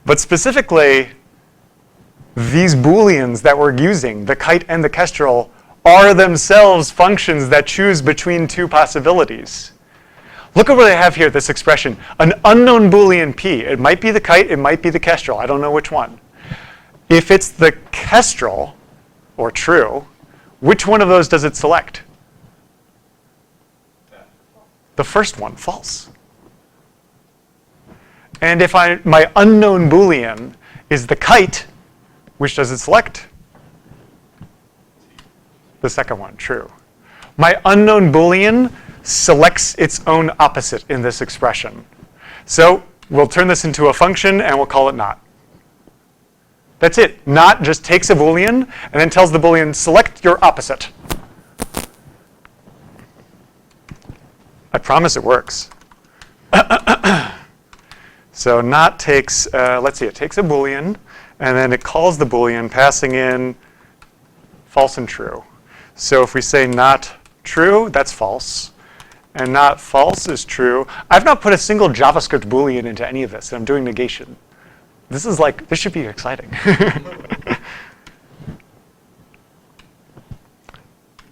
But specifically, these Booleans that we're using, the kite and the Kestrel, are themselves functions that choose between two possibilities. Look at what I have here, this expression, an unknown Boolean p. It might be the kite, it might be the Kestrel, I don't know which one. If it's the Kestrel, or true, which one of those does it select? The first one, false. And if my unknown Boolean is the kite, which does it select? The second one, true. My unknown Boolean selects its own opposite in this expression. So we'll turn this into a function and we'll call it not. That's it. Not just takes a Boolean and then tells the Boolean, select your opposite. I promise it works. So not takes, let's see, it takes a Boolean, and then it calls the Boolean, passing in false and true. So if we say not true, that's false. And not false is true. I've not put a single JavaScript Boolean into any of this, and I'm doing negation. This is like, this should be exciting.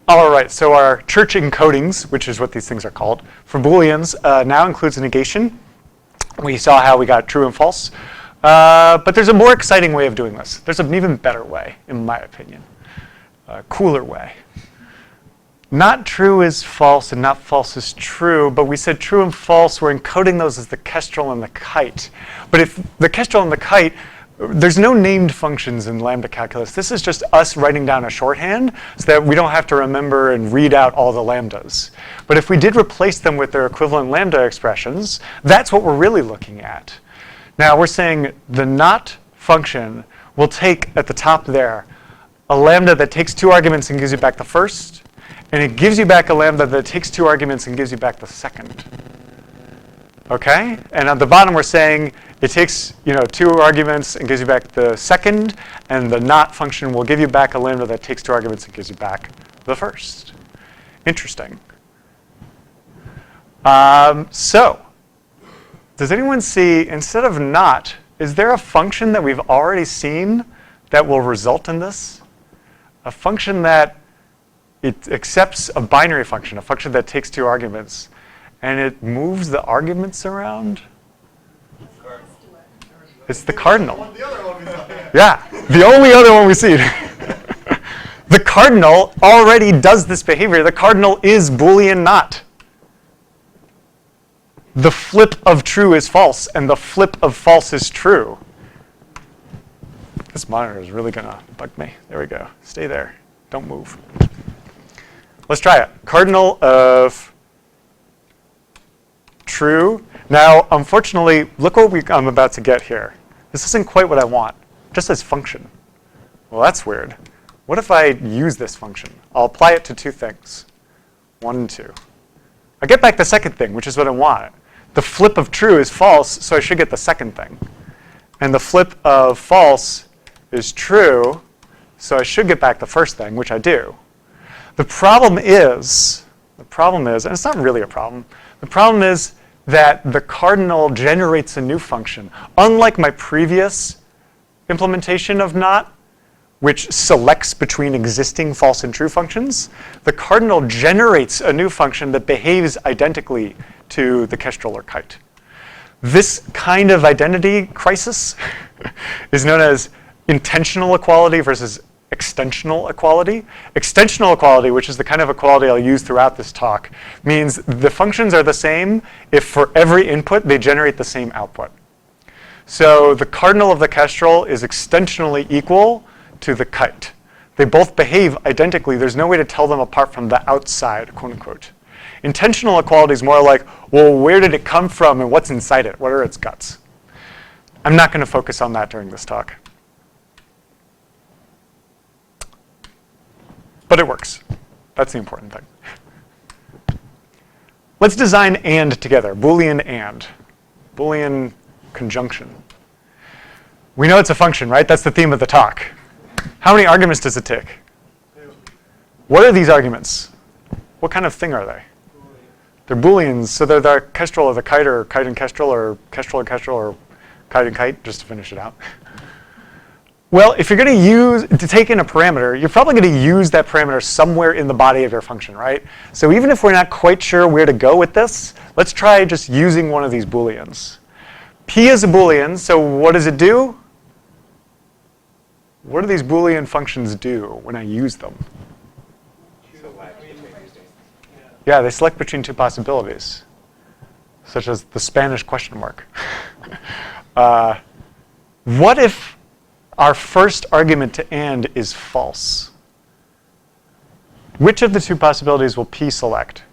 All right, so our church encodings, which is what these things are called, for Booleans now includes a negation. We saw how we got true and false. But there's a more exciting way of doing this. There's an even better way, in my opinion. A cooler way. Not true is false and not false is true, but we said true and false, we're encoding those as the Kestrel and the kite. But if the Kestrel and the kite, there's no named functions in Lambda Calculus. This is just us writing down a shorthand so that we don't have to remember and read out all the lambdas. But if we did replace them with their equivalent lambda expressions, that's what we're really looking at. Now we're saying the not function will take at the top there a lambda that takes two arguments and gives you back the first, and it gives you back a lambda that takes two arguments and gives you back the second. Okay? And at the bottom we're saying it takes two arguments and gives you back the second, and the not function will give you back a lambda that takes two arguments and gives you back the first. Interesting. So, does anyone see, instead of not, is there a function that we've already seen that will result in this? A function that it accepts a binary function, a function that takes two arguments, and it moves the arguments around? It's the cardinal. Yeah, the only other one we see. The cardinal already does this behavior. The cardinal is Boolean not. The flip of true is false, and the flip of false is true. This monitor is really going to bug me. There we go. Stay there. Don't move. Let's try it. Cardinal of true. Now, unfortunately, look what I'm about to get here. This isn't quite what I want. It just says function. Well, that's weird. What if I use this function? I'll apply it to two things, 1 and 2. I get back the second thing, which is what I want. The flip of true is false, so I should get the second thing. And the flip of false is true, so I should get back the first thing, which I do. The problem is, and it's not really a problem, the problem is that the cardinal generates a new function. Unlike my previous implementation of not, which selects between existing false and true functions, the cardinal generates a new function that behaves identically to the Kestrel or kite. This kind of identity crisis is known as intentional equality versus extensional equality. Extensional equality, which is the kind of equality I'll use throughout this talk, means the functions are the same if for every input they generate the same output. So the cardinal of the Kestrel is extensionally equal to the kite. They both behave identically. There's no way to tell them apart from the outside, quote unquote. Intentional equality is more like, well, where did it come from and what's inside it? What are its guts? I'm not going to focus on that during this talk. But it works. That's the important thing. Let's design AND together, Boolean AND, Boolean Conjunction. We know it's a function, right? That's the theme of the talk. How many arguments does it take? What are these arguments? What kind of thing are they? They're Booleans, so they're the Kestrel or the kite, or kite and Kestrel, or Kestrel and Kestrel, or kite and kite, just to finish it out. Well, if you're going to take in a parameter, you're probably going to use that parameter somewhere in the body of your function, right? So even if we're not quite sure where to go with this, let's try just using one of these Booleans. P is a Boolean, so what does it do? What do these Boolean functions do when I use them? Yeah, they select between two possibilities, such as the Spanish question mark. What if our first argument to AND is false? Which of the two possibilities will P select?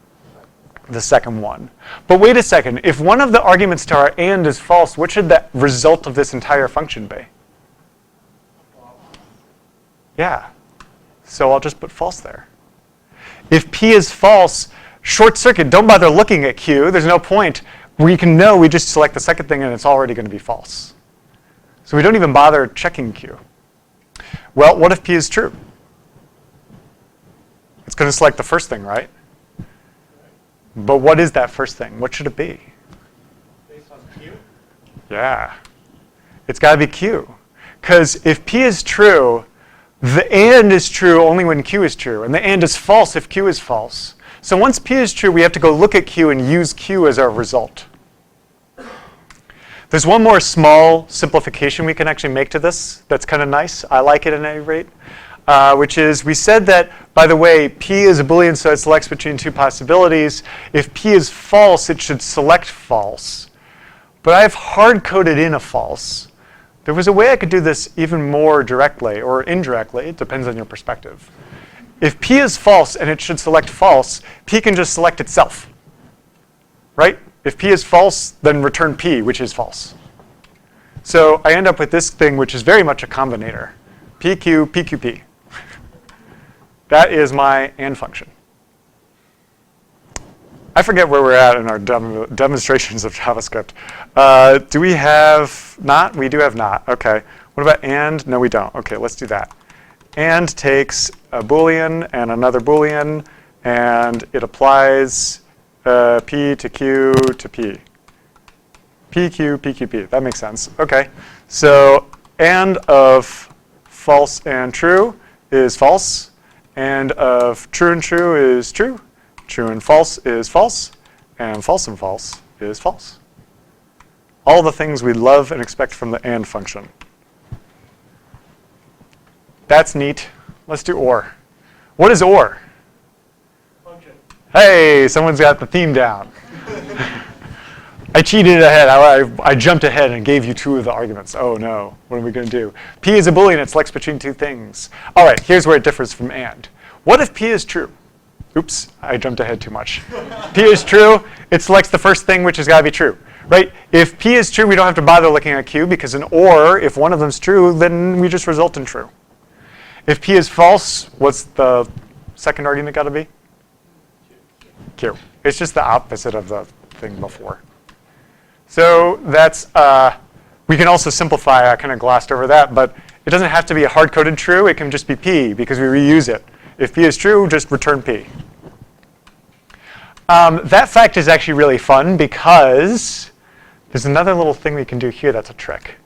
The second one. But wait a second. If one of the arguments to our AND is false, what should the result of this entire function be? Yeah. So I'll just put false there. If P is false, short circuit, don't bother looking at Q. There's no point. We can know we just select the second thing and it's already going to be false. So we don't even bother checking Q. Well, what if P is true? It's going to select the first thing, right? But what is that first thing? What should it be? Based on Q? Yeah. It's got to be Q. Because if P is true, the AND is true only when Q is true. And the AND is false if Q is false. So once P is true, we have to go look at Q and use Q as our result. There's one more small simplification we can actually make to this that's kind of nice. I like it at any rate. Which is, we said that, by the way, P is a Boolean, so it selects between two possibilities. If P is false, it should select false. But I've hard-coded in a false. There was a way I could do this even more directly or indirectly. It depends on your perspective. If P is false and it should select false, P can just select itself. Right? If P is false, then return P, which is false. So I end up with this thing, which is very much a combinator. PQ, PQP. That is my AND function. I forget where we're at in our demonstrations of JavaScript. Do we have not? We do have not. OK. What about AND? No, we don't. OK, let's do that. AND takes a Boolean and another Boolean, and it applies P to Q to P. PQ, PQP. That makes sense. OK. So AND of false and true is false. And of true and true is true. True and false is false. And false is false. All the things we love and expect from the AND function. That's neat. Let's do OR. What is OR? Function. Hey, someone's got the theme down. I cheated ahead. I jumped ahead and gave you two of the arguments. Oh, no. What are we going to do? P is a Boolean. It selects between two things. All right, here's where it differs from AND. What if P is true? Oops, I jumped ahead too much. P is true. It selects the first thing, which has got to be true. Right? If P is true, we don't have to bother looking at Q, because in OR, if one of them is true, then we just result in true. If P is false, what's the second argument got to be? Q. It's just the opposite of the thing before. So that's, we can also simplify, I kind of glossed over that, but it doesn't have to be a hard-coded true. It can just be P, because we reuse it. If P is true, just return P. That fact is actually really fun, because there's another little thing we can do here that's a trick.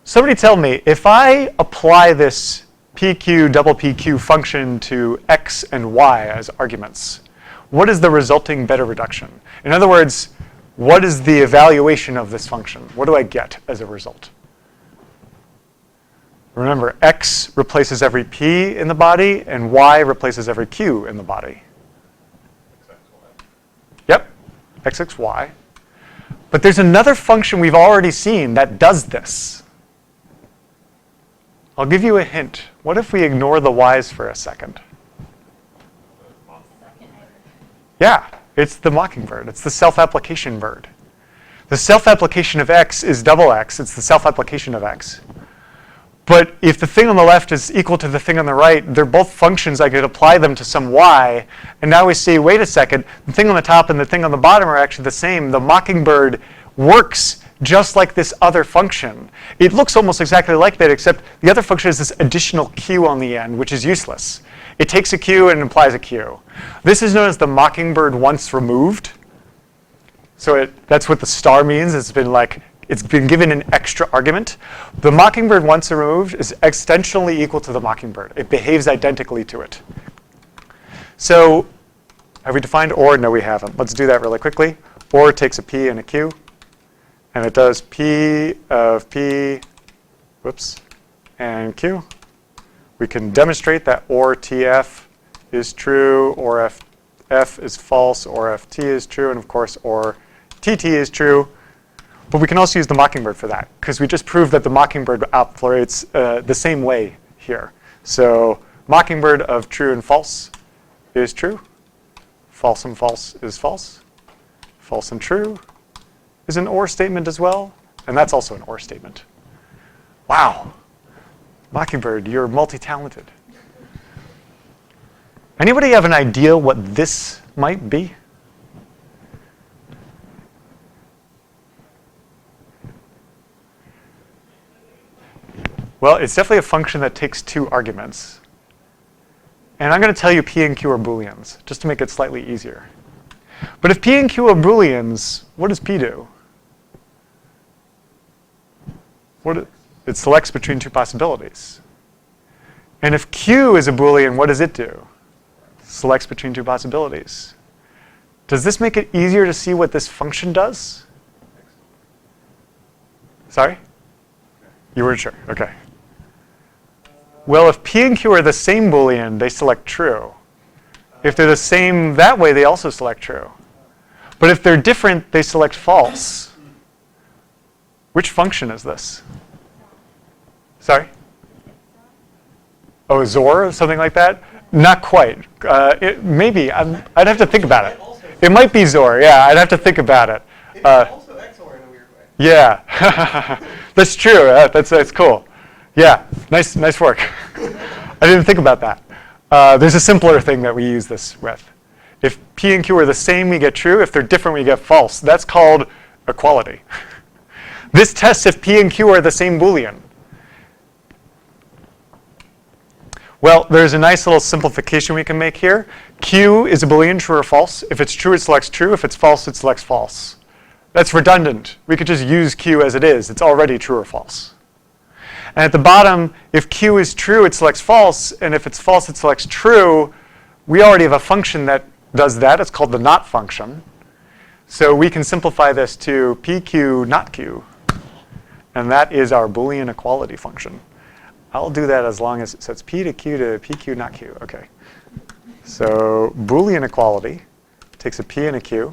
Somebody tell me, if I apply this PQ double PQ function to x and y as arguments, what is the resulting beta reduction? In other words, what is the evaluation of this function? What do I get as a result? Remember, x replaces every p in the body, and y replaces every q in the body. Yep, xxy. But there's another function we've already seen that does this. I'll give you a hint. What if we ignore the y's for a second? Yeah, it's the Mockingbird. It's the self-application bird. The self-application of x is double x. It's the self-application of x. But if the thing on the left is equal to the thing on the right, they're both functions. I could apply them to some y. And now we see, wait a second, the thing on the top and the thing on the bottom are actually the same. The Mockingbird works just like this other function. It looks almost exactly like that, except the other function is this additional q on the end, which is useless. It takes a q and implies a q. This is known as the Mockingbird once removed. So that's what the star means. It's been given an extra argument. The Mockingbird once removed is extensionally equal to the Mockingbird. It behaves identically to it. So have we defined OR? No, we haven't. Let's do that really quickly. OR takes a p and a q. And it does p of p, whoops, and q. We can demonstrate that OR tf is true, OR f is false, OR ft is true, and of course OR tt is true. But we can also use the Mockingbird for that, because we just proved that the Mockingbird operates the same way here. So Mockingbird of true and false is true. False and false is false. False and true is an OR statement as well. And that's also an OR statement. Wow. Mockingbird, you're multi-talented. Anybody have an idea what this might be? Well, it's definitely a function that takes two arguments. And I'm going to tell you p and q are Booleans, just to make it slightly easier. But if p and q are Booleans, what does p do? It selects between two possibilities. And if q is a Boolean, what does it do? Selects between two possibilities. Does this make it easier to see what this function does? Sorry? You weren't sure? OK. Well, if p and q are the same Boolean, they select true. If they're the same that way, they also select true. But if they're different, they select false. Which function is this? Sorry? Oh, ZOR or something like that? Not quite. Maybe. I'd have to think about it. It might be ZOR. Yeah, I'd have to think about it. It's also XOR in a weird way. Yeah. That's true. That's cool. Yeah, nice work. I didn't think about that. There's a simpler thing that we use this with. If p and q are the same, we get true. If they're different, we get false. That's called equality. This tests if p and q are the same Boolean. Well, there's a nice little simplification we can make here. Q is a Boolean, true or false. If it's true, it selects true. If it's false, it selects false. That's redundant. We could just use Q as it is. It's already true or false. And at the bottom, if Q is true, it selects false. And if it's false, it selects true. We already have a function that does that. It's called the not function. So we can simplify this to PQ not Q. And that is our Boolean equality function. I'll do that as long as it says P to Q to PQ not Q. OK. So Boolean equality takes a P and a Q.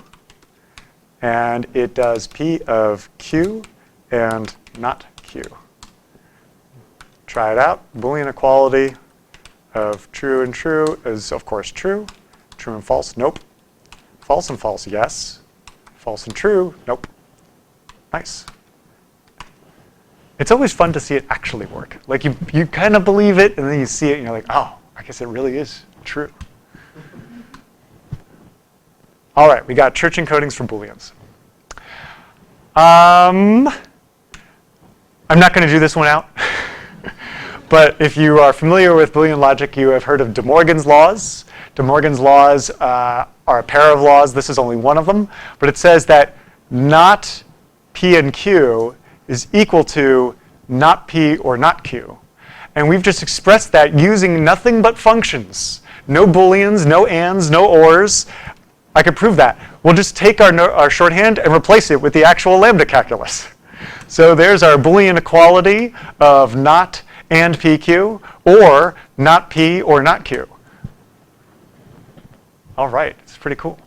And it does P of Q and not Q. Try it out. Boolean equality of true and true is, of course, true. True and false, nope. False and false, yes. False and true, nope. Nice. It's always fun to see it actually work. Like you kind of believe it, and then you see it, and you're like, oh, I guess it really is true. All right, we got church encodings for Booleans. I'm not going to do this one out. But if you are familiar with Boolean logic, you have heard of De Morgan's laws. De Morgan's laws are a pair of laws. This is only one of them. But it says that not P and Q is equal to not P, or not Q. And we've just expressed that using nothing but functions. No Booleans, no ands, no ors. I could prove that. We'll just take our shorthand and replace it with the actual Lambda calculus. So there's our Boolean equality of not and PQ, or not P or not Q. All right, it's pretty cool.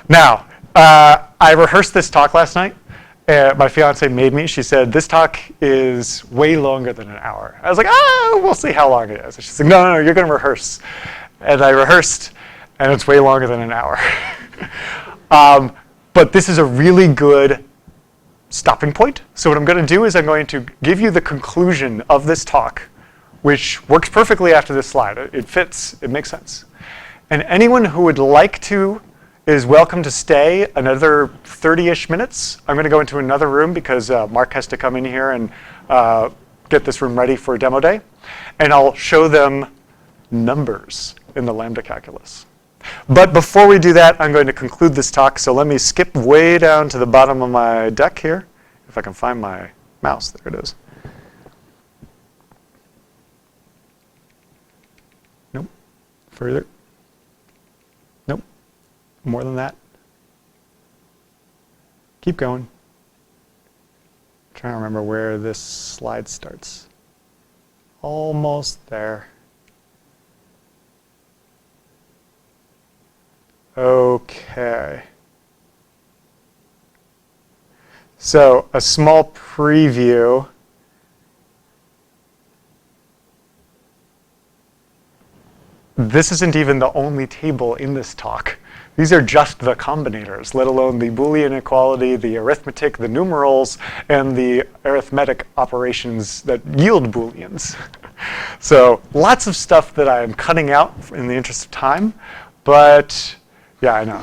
Now, I rehearsed this talk last night. My fiance made me. She said, this talk is way longer than an hour. I was like, we'll see how long it is. And she's like, no, you're going to rehearse. And I rehearsed, and it's way longer than an hour. But this is a really good stopping point. So what I'm going to do is I'm going to give you the conclusion of this talk, which works perfectly after this slide. It fits. It makes sense. And anyone who would like to is welcome to stay another 30-ish minutes. I'm going to go into another room because Mark has to come in here and get this room ready for demo day. And I'll show them numbers in the Lambda calculus. But before we do that, I'm going to conclude this talk. So let me skip way down to the bottom of my deck here. If I can find my mouse, there it is. Nope. Further. Nope. More than that. Keep going. I'm trying to remember where this slide starts. Almost there. Okay. So a small preview. This isn't even the only table in this talk. These are just the combinators, let alone the Boolean equality, the arithmetic, the numerals, and the arithmetic operations that yield Booleans. So lots of stuff that I'm cutting out in the interest of time, but yeah, I know.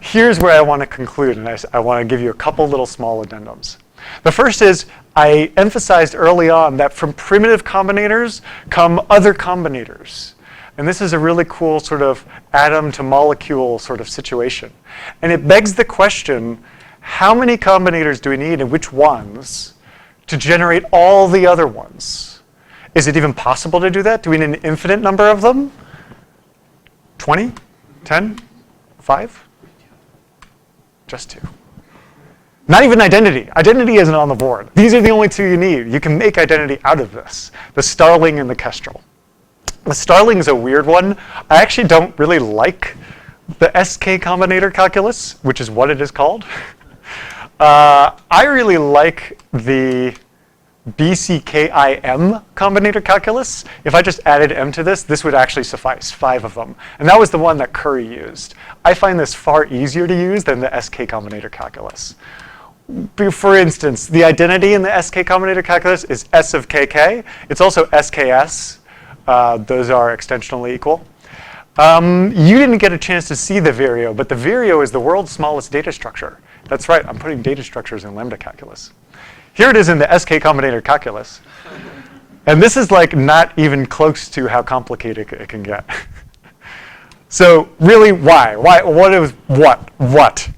Here's where I want to conclude, and I want to give you a couple little small addendums. The first is I emphasized early on that from primitive combinators come other combinators. And this is a really cool sort of atom to molecule sort of situation. And it begs the question, how many combinators do we need and which ones to generate all the other ones? Is it even possible to do that? Do we need an infinite number of them? 20? 10? 5? Just 2. Not even identity. Identity isn't on the board. These are the only 2 you need. You can make identity out of this. The Starling and the Kestrel. The Starling is a weird one. I actually don't really like the SK combinator calculus, which is what it is called. I really like the BCKIM combinator calculus. If I just added M to this would actually suffice, 5 of them. And that was the one that Curry used. I find this far easier to use than the SK combinator calculus. For instance, the identity in the SK combinator calculus is S of KK. It's also SKS. Those are extensionally equal. You didn't get a chance to see the Vario, but the Vario is the world's smallest data structure. That's right, I'm putting data structures in Lambda calculus. Here it is in the SK combinator calculus. And this is like not even close to how complicated it can get. So really, why? What?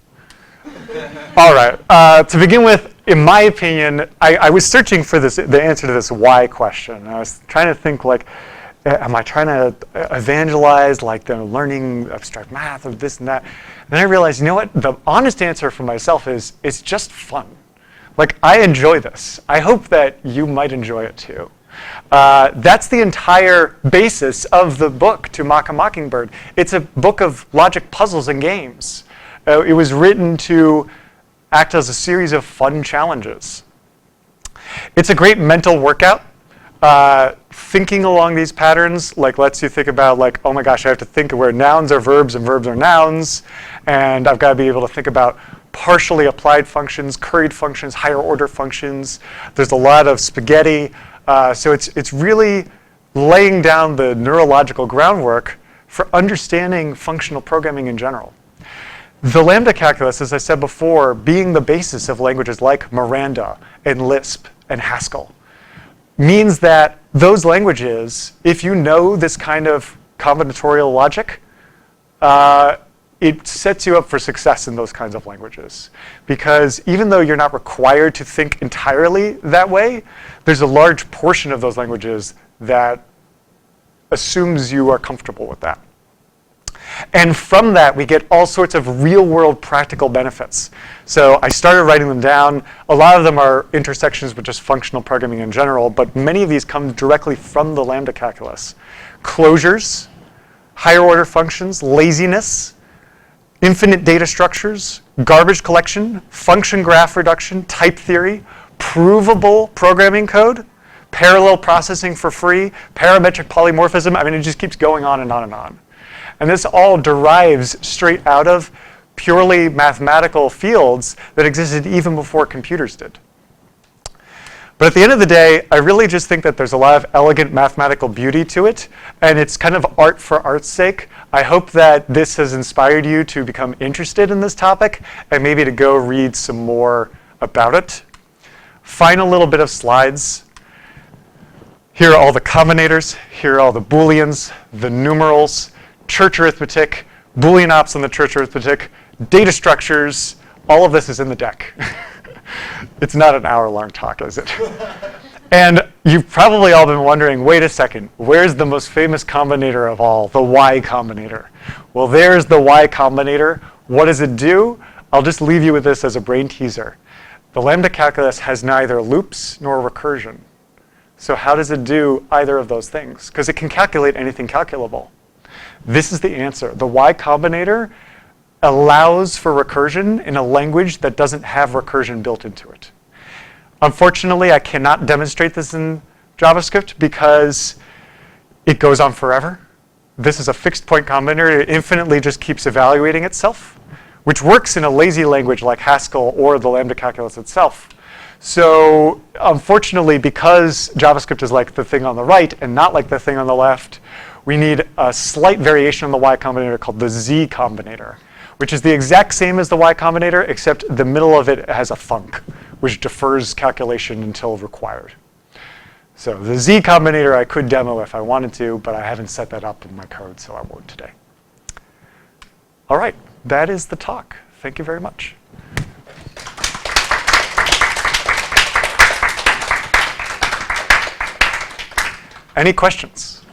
All right, to begin with, in my opinion, I was searching for the answer to this why question. I was trying to think like, am I trying to evangelize like the learning abstract math of this and that? And then I realized, you know what? The honest answer for myself is it's just fun. Like, I enjoy this. I hope that you might enjoy it too. That's the entire basis of the book, To Mock a Mockingbird. It's a book of logic puzzles and games. It was written to act as a series of fun challenges. It's a great mental workout. Thinking along these patterns lets you think about oh my gosh, I have to think of where nouns are verbs and verbs are nouns, and I've got to be able to think about partially applied functions, curried functions, higher order functions. There's a lot of spaghetti, so it's really laying down the neurological groundwork for understanding functional programming in general. The Lambda calculus, as I said before, being the basis of languages like Miranda and Lisp and Haskell, means that those languages, if you know this kind of combinatorial logic, it sets you up for success in those kinds of languages. Because even though you're not required to think entirely that way, there's a large portion of those languages that assumes you are comfortable with that. And from that, we get all sorts of real-world practical benefits. So I started writing them down. A lot of them are intersections with just functional programming in general, but many of these come directly from the Lambda calculus. Closures, higher order functions, laziness, infinite data structures, garbage collection, function graph reduction, type theory, provable programming code, parallel processing for free, parametric polymorphism. I mean, it just keeps going on and on and on. And this all derives straight out of purely mathematical fields that existed even before computers did. But at the end of the day, I really just think that there's a lot of elegant mathematical beauty to it, and it's kind of art for art's sake. I hope that this has inspired you to become interested in this topic and maybe to go read some more about it. Final little bit of slides. Here are all the combinators. Here are all the Booleans, the numerals, church arithmetic, Boolean ops on the church arithmetic, data structures. All of this is in the deck. It's not an hour-long talk, is it? And you've probably all been wondering, wait a second, where's the most famous combinator of all, the Y combinator? Well, there's the Y combinator. What does it do? I'll just leave you with this as a brain teaser. The Lambda calculus has neither loops nor recursion. So how does it do either of those things? Because it can calculate anything calculable. This is the answer. The Y combinator allows for recursion in a language that doesn't have recursion built into it. Unfortunately, I cannot demonstrate this in JavaScript because it goes on forever. This is a fixed point combinator. It infinitely just keeps evaluating itself, which works in a lazy language like Haskell or the Lambda calculus itself. So unfortunately, because JavaScript is like the thing on the right and not like the thing on the left, we need a slight variation on the Y combinator called the Z combinator, which is the exact same as the Y combinator, except the middle of it has a func, which defers calculation until required. So the Z combinator I could demo if I wanted to, but I haven't set that up in my code, so I won't today. All right, that is the talk. Thank you very much. Any questions?